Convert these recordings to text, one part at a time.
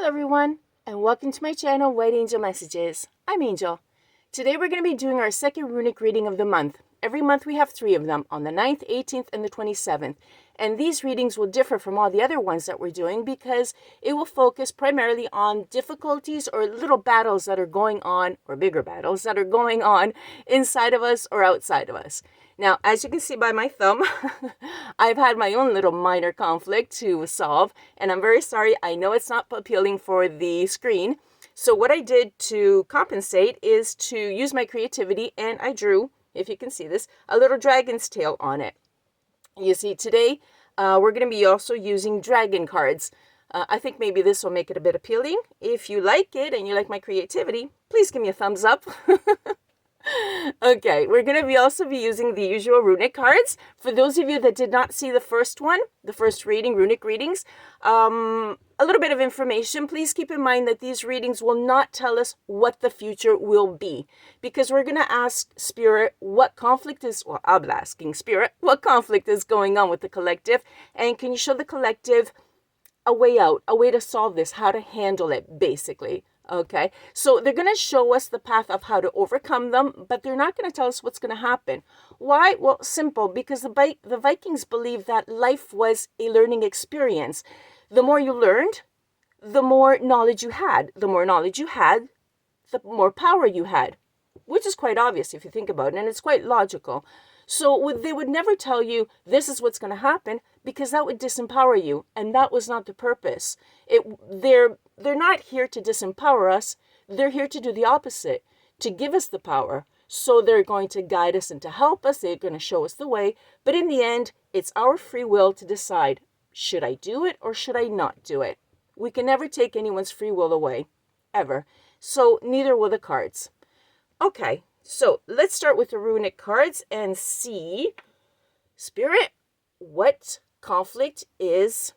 Hello everyone, and welcome to my channel, White Angel Messages. I'm Angel. Today we're going to be doing our second runic reading of the month. Every month we have 3 of them, on the 9th, 18th, and the 27th. And these readings will differ from all the other ones that we're doing because it will focus primarily on difficulties or little battles that are going on, or bigger battles that are going on inside of us or outside of us. Now, as you can see by my thumb, I've had my own little minor conflict to solve, and I'm very sorry. I know it's not appealing for the screen. So what I did to compensate is to use my creativity, and I drew, if you can see this, a little dragon's tail on it. You see, today we're going to be also using dragon cards. I think maybe this will make it a bit appealing. If you like it and you like my creativity, please give me a thumbs up. Okay, we're going to also be using the usual runic cards. For those of you that did not see the first one, the first reading, runic readings, a little bit of information. Please keep in mind that these readings will not tell us what the future will be, because we're going to ask Spirit what conflict is, well, I'm asking Spirit what conflict is going on with the collective, and can you show the collective a way out, a way to solve this, how to handle it, basically. Okay, so they're going to show us the path of how to overcome them, but they're not going to tell us what's going to happen. Why? Well, simple, because the Vikings believed that life was a learning experience. The more you learned, the more knowledge you had. The more knowledge you had, the more power you had, which is quite obvious if you think about it, and it's quite logical. So they would never tell you this is what's going to happen, because that would disempower you, and that was not the purpose. They're not here to disempower us. They're here to do the opposite, to give us the power. So they're going to guide us and to help us. They're going to show us the way. But in the end, it's our free will to decide, should I do it or should I not do it? We can never take anyone's free will away, ever. So neither will the cards. Okay, so let's start with the runic cards and see, Spirit, what conflict does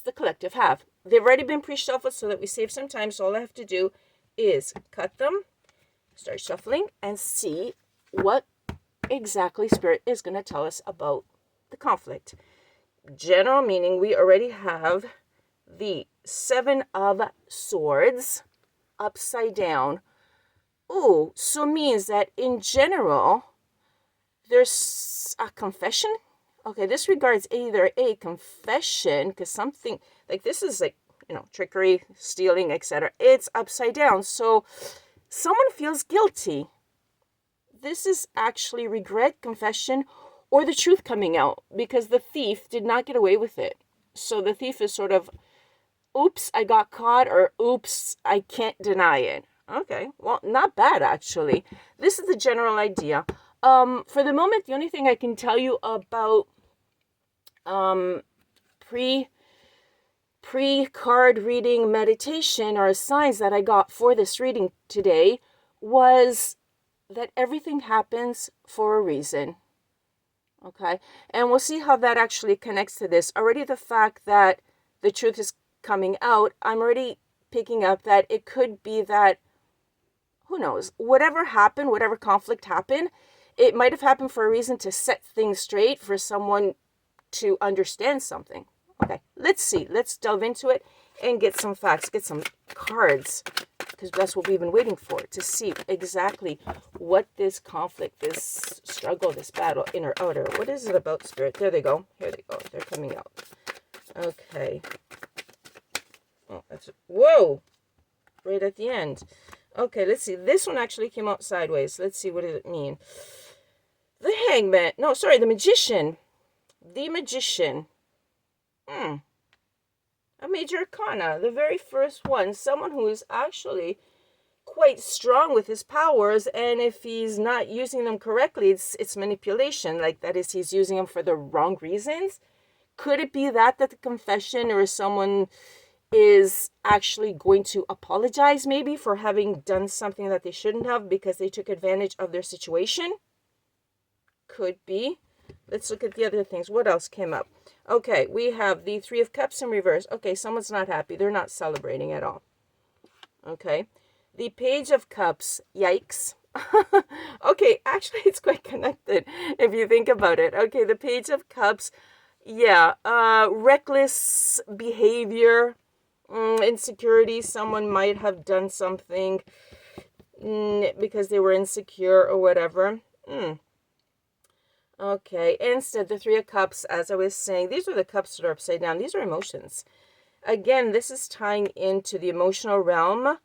the collective have? They've already been pre-shuffled so that we save some time. So all I have to do is cut them, start shuffling, and see what exactly Spirit is going to tell us about the conflict. General meaning, we already have the 7 of Swords upside down. Ooh, so means that in general, there's a confession. Okay, this regards either a confession, because something like this is like, trickery, stealing, etc. It's upside down. So someone feels guilty. This is actually regret, confession, or the truth coming out, because the thief did not get away with it. So the thief is sort of, oops, I got caught, or oops, I can't deny it. Okay, well, not bad, actually. This is the general idea. For the moment, the only thing I can tell you about pre-card reading meditation, or signs that I got for this reading today, was that everything happens for a reason. Okay, and we'll see how that actually connects to this. Already the fact that the truth is coming out, I'm already picking up that it could be that, who knows, whatever happened, whatever conflict happened, it might have happened for a reason, to set things straight, for someone to understand something. Okay, let's see. Let's delve into it and get some facts, get some cards, because that's what we've been waiting for, to see exactly what this conflict, this struggle, this battle, inner, outer, what is it about, Spirit? There they go. Here they go. They're coming out. Okay. Oh, that's, whoa, right at the end. Okay, let's see. This one actually came out sideways. Let's see, what does it mean? The Hangman. No, sorry, the Magician. The Magician. A major arcana. The very first one. Someone who is actually quite strong with his powers, and if he's not using them correctly, it's manipulation. Like, that is, he's using them for the wrong reasons. Could it be that the confession, or someone is actually going to apologize maybe for having done something that they shouldn't have because they took advantage of their situation? Could be. Let's look at the other things. What else came up? Okay, we have the 3 of Cups in reverse. Okay, someone's not happy. They're not celebrating at all. Okay, the Page of Cups. Yikes. Okay, actually, it's quite connected if you think about it. Okay, the Page of Cups. Yeah, reckless behavior. Insecurity. Someone might have done something because they were insecure or whatever. Okay, instead, the Three of Cups, as I was saying, these are the cups that are upside down. These are emotions. Again, this is tying into the emotional realm.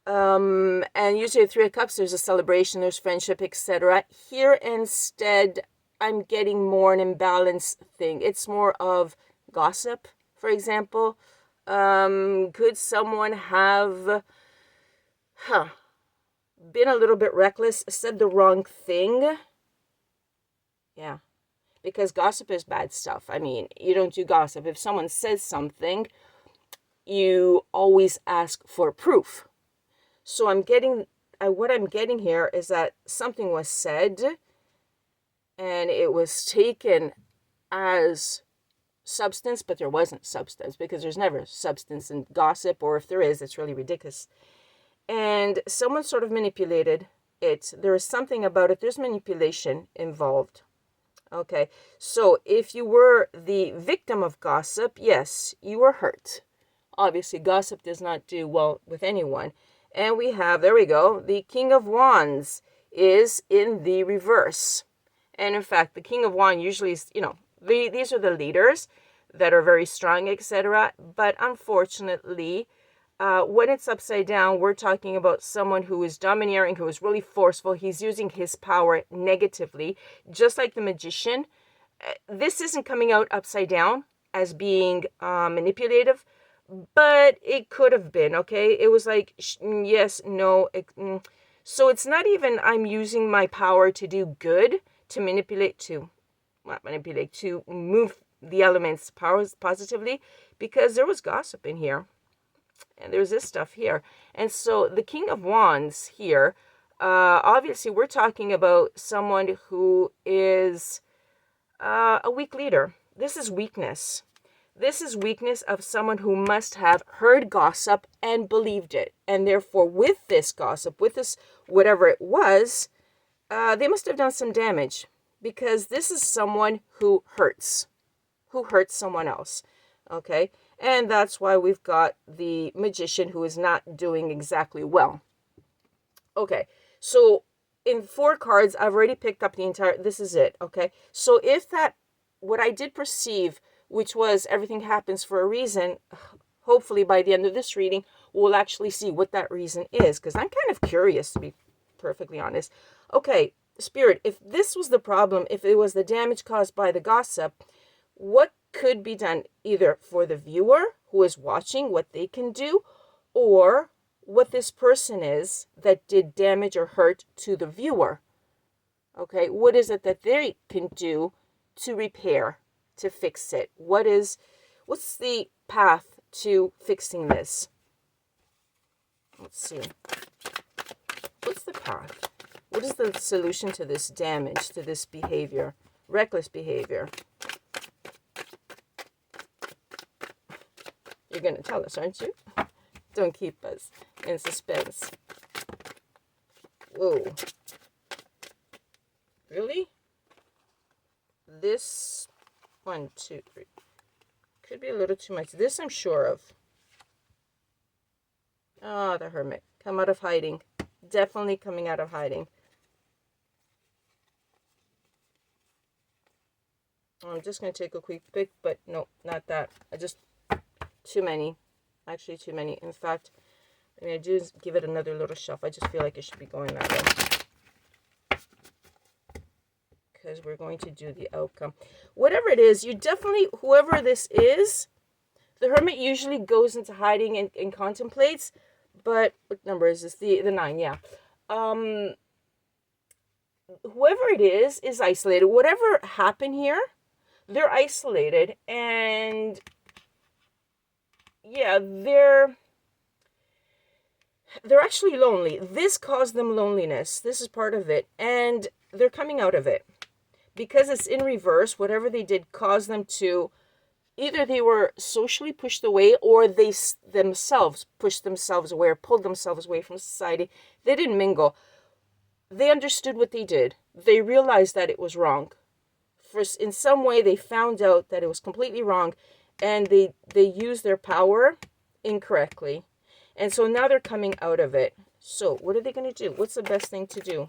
And usually the Three of Cups, there's a celebration, there's friendship, etc. Here, instead, I'm getting more an imbalanced thing. It's more of gossip, for example. Could someone have been a little bit reckless, said the wrong thing? Yeah, because gossip is bad stuff. I mean, you don't do gossip. If someone says something, you always ask for proof. So what I'm getting here is that something was said and it was taken as substance, but there wasn't substance, because there's never substance in gossip, or if there is, it's really ridiculous. And someone sort of manipulated it. There is something about it. There's manipulation involved. Okay, so if you were the victim of gossip, yes, you were hurt. Obviously, gossip does not do well with anyone. And we have, there we go, the King of Wands is in the reverse. And in fact, the King of Wands usually is, these are the leaders that are very strong, etc. But unfortunately, when it's upside down, we're talking about someone who is domineering, who is really forceful. He's using his power negatively, just like the Magician. This isn't coming out upside down as being manipulative, but it could have been, okay? It was like, yes, no. So it's not even I'm using my power to do good, to move the elements positively, because there was gossip in here. And there's this stuff here. And so the King of Wands here, obviously we're talking about someone who is a weak leader. This is weakness. This is weakness of someone who must have heard gossip and believed it. And therefore, with this gossip, with this whatever it was, they must have done some damage. Because this is someone who hurts someone else. Okay? And that's why we've got the Magician who is not doing exactly well. Okay, so in 4 cards, I've already picked up the entire, this is it, okay? So if that, what I did perceive, which was everything happens for a reason, hopefully by the end of this reading, we'll actually see what that reason is, because I'm kind of curious, to be perfectly honest. Okay, Spirit, if this was the problem, if it was the damage caused by the gossip, what could be done either for the viewer who is watching, what they can do, or what this person is that did damage or hurt to the viewer? Okay, what is it that they can do to repair, to fix it? What's the path to fixing this? Let's see. What's the path? What is the solution to this damage, to this behavior, reckless behavior? You're going to tell us, aren't you? Don't keep us in suspense. Whoa. Really? This 1, 2, 3 could be a little too much. This I'm sure of. Ah, the Hermit. Come out of hiding. Definitely coming out of hiding. I'm just going to take a quick pick, but no, not that. Too many. Actually, too many. In fact, I'm going to give it another little shuffle. I just feel like it should be going that way. Because we're going to do the outcome. Whatever it is, you definitely, whoever this is, the Hermit usually goes into hiding and contemplates. But what number is this? The 9, yeah. Whoever it is isolated. Whatever happened here, they're isolated, and yeah, they're actually lonely. This caused them loneliness. This is part of it, and they're coming out of it. Because it's in reverse, whatever they did caused them to, either they were socially pushed away, or they themselves pushed themselves away or pulled themselves away from society. They didn't mingle. They understood what they did. They realized that it was wrong. In some way, they found out that it was completely wrong, and they used their power incorrectly. And so now they're coming out of it. So what are they going to do? What's the best thing to do?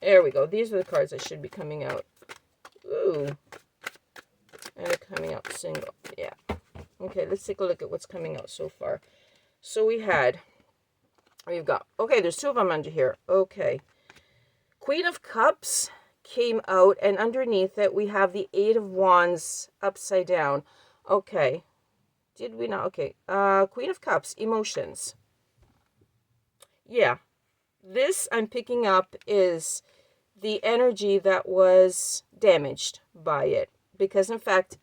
There we go. These are the cards that should be coming out. Ooh. And they're coming out single. Yeah. Okay, let's take a look at what's coming out so far. So we've got, okay, there's two of them under here. Okay. Queen of Cups came out, and underneath it we have the Eight of Wands upside down. Okay. Did we not? Okay. Queen of Cups, emotions. Yeah. This I'm picking up is the energy that was damaged by it. Because, in fact,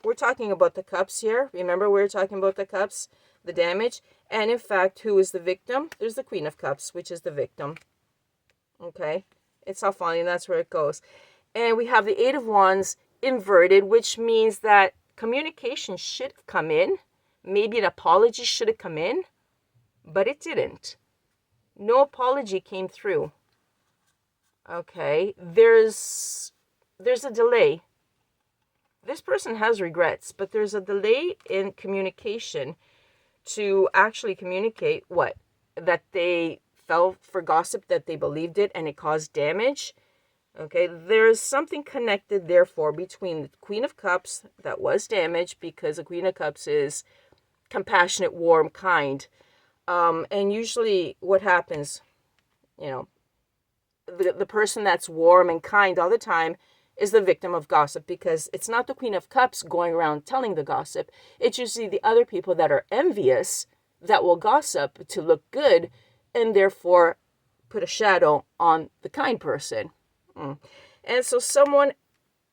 we're talking about the cups here. Remember, we were talking about the cups, the damage. And, in fact, who is the victim? There's the Queen of Cups, which is the victim. Okay? It's all falling. That's where it goes. And we have the Eight of Wands inverted, which means that communication should have come in. Maybe an apology should have come in. But it didn't. No apology came through. Okay? There's a delay. This person has regrets, but there's a delay in communication to actually communicate what? That they fell for gossip, that they believed it, and it caused damage. Okay, there's something connected, therefore, between the Queen of Cups that was damaged, because the Queen of Cups is compassionate, warm, kind. And usually what happens, you know, the person that's warm and kind all the time is the victim of gossip, because it's not the Queen of Cups going around telling the gossip. It's usually the other people that are envious that will gossip to look good and therefore put a shadow on the kind person. And so someone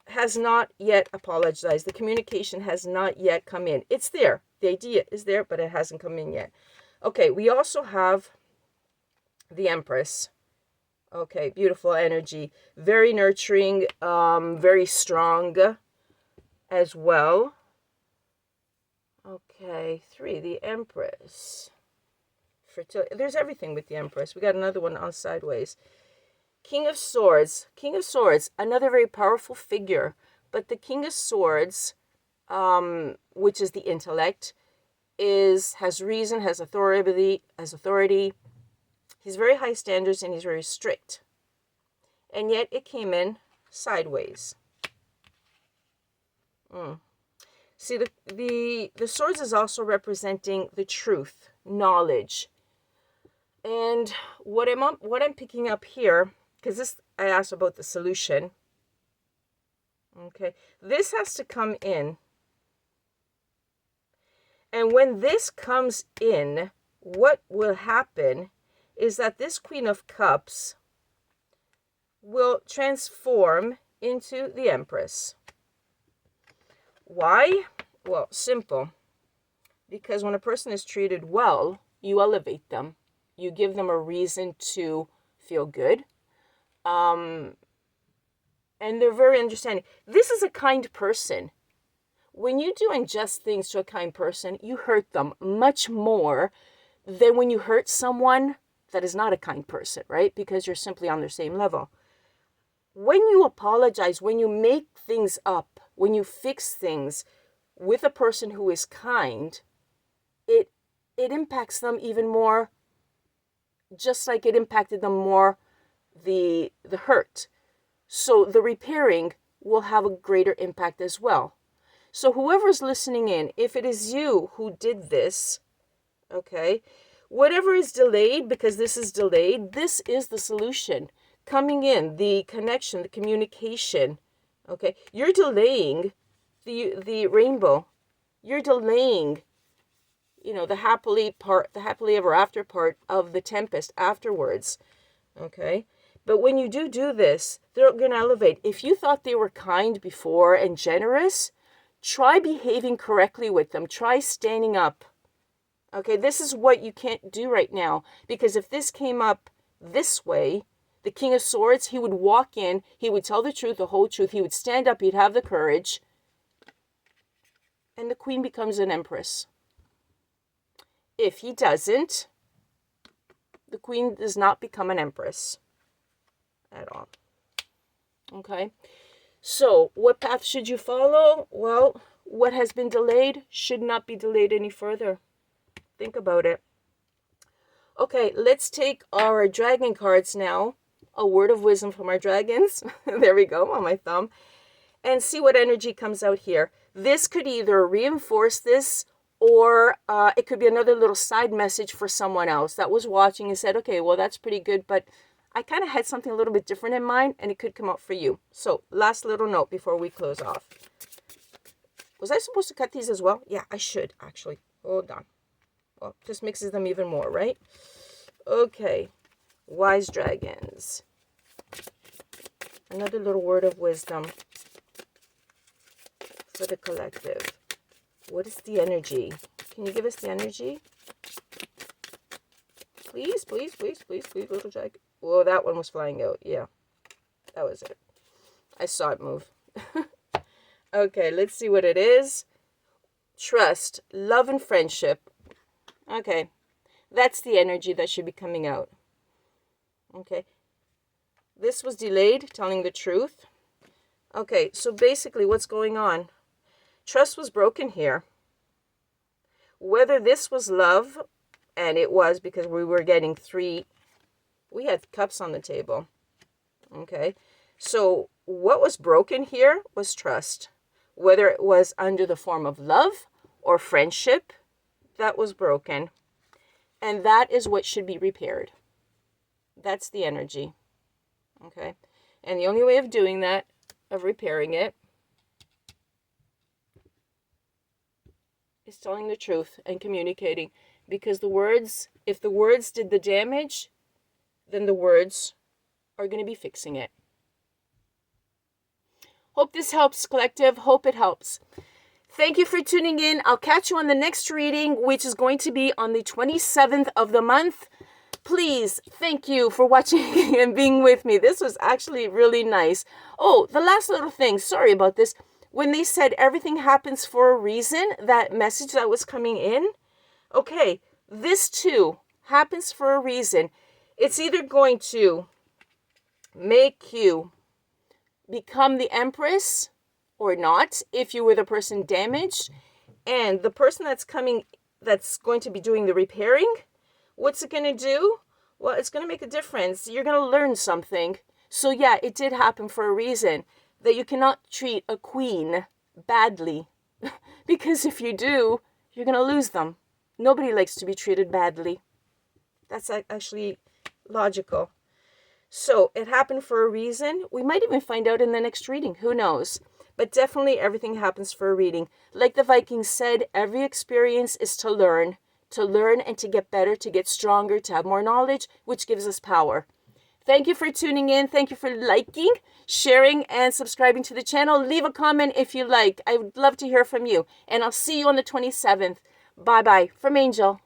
has not yet apologized. The communication has not yet come in. It's there. The idea is there, but it hasn't come in yet. Okay, we also have the Empress. Okay, beautiful energy. Very nurturing, very strong as well. Okay, 3, the Empress. Fertility. There's everything with the Empress. We got another one on sideways. King of Swords. King of Swords, another very powerful figure. But the King of Swords, which is the intellect, has reason, has authority. He's very high standards and he's very strict. And yet it came in sideways. See, the swords is also representing the truth, knowledge. And what I'm picking up here, because this I asked about the solution. Okay, this has to come in. And when this comes in, what will happen is that this Queen of Cups will transform into the Empress. Why? Well, simple. Because when a person is treated well, you elevate them. You give them a reason to feel good. And they're very understanding. This is a kind person. When you do unjust things to a kind person, you hurt them much more than when you hurt someone that is not a kind person, right? Because you're simply on their same level. When you apologize, when you make things up, when you fix things with a person who is kind, it impacts them even more, just like it impacted them more, the hurt. So the repairing will have a greater impact as well. So whoever's listening in, if it is you who did this, okay, whatever is delayed, because this is delayed, this is the solution. Coming in, the connection, the communication, okay? You're delaying the rainbow. You're delaying, you know, the happily ever after part of the tempest afterwards, okay? But when you do this, they're going to elevate. If you thought they were kind before and generous, try behaving correctly with them. Try standing up. Okay, this is what you can't do right now. Because if this came up this way, the King of Swords, he would walk in, he would tell the truth, the whole truth, he would stand up, he'd have the courage, and the Queen becomes an Empress. If he doesn't, the Queen does not become an Empress at all. Okay, so what path should you follow? Well, what has been delayed should not be delayed any further. Think about it. Okay, let's take our dragon cards now. A word of wisdom from our dragons. There we go, on my thumb. And see what energy comes out here. This could either reinforce this, or it could be another little side message for someone else that was watching and said, okay, well, that's pretty good, but I kind of had something a little bit different in mind, and it could come out for you. So last little note before we close off. Was I supposed to cut these as well? Yeah, I should, actually. Hold on. Well, just mixes them even more, right? Okay. Wise dragons. Another little word of wisdom for the collective. What is the energy? Can you give us the energy? Please, please, please, please, please, little dragon. Whoa, that one was flying out. Yeah, that was it. I saw it move. Okay, let's see what it is. Trust, love, and friendship. Okay, that's the energy that should be coming out. Okay, this was delayed, telling the truth. Okay, so basically what's going on? Trust was broken here. Whether this was love, and it was because we were getting we had cups on the table. Okay, so what was broken here was trust. Whether it was under the form of love or friendship, that was broken. And that is what should be repaired. That's the energy. Okay, and the only way of doing that, of repairing it, is telling the truth and communicating. Because the words, if the words did the damage, then the words are going to be fixing it. Hope this helps, collective. Hope it helps. Thank you for tuning in. I'll catch you on the next reading, which is going to be on the 27th of the month. Please, thank you for watching and being with me. This was actually really nice. Oh, the last little thing. Sorry about this. When they said everything happens for a reason, that message that was coming in, okay, this too happens for a reason. It's either going to make you become the Empress or not, if you were the person damaged. And the person that's going to be doing the repairing, what's it going to do? Well, it's going to make a difference. You're going to learn something. So yeah, it did happen for a reason. That you cannot treat a queen badly. Because if you do, you're going to lose them. Nobody likes to be treated badly. That's actually logical. So it happened for a reason. We might even find out in the next reading. Who knows? But definitely everything happens for a reading. Like the Vikings said, every experience is to learn and to get better, to get stronger, to have more knowledge, which gives us power. Thank you for tuning in. Thank you for liking, sharing, and subscribing to the channel. Leave a comment if you like. I would love to hear from you. And I'll see you on the 27th. Bye-bye. From Angel.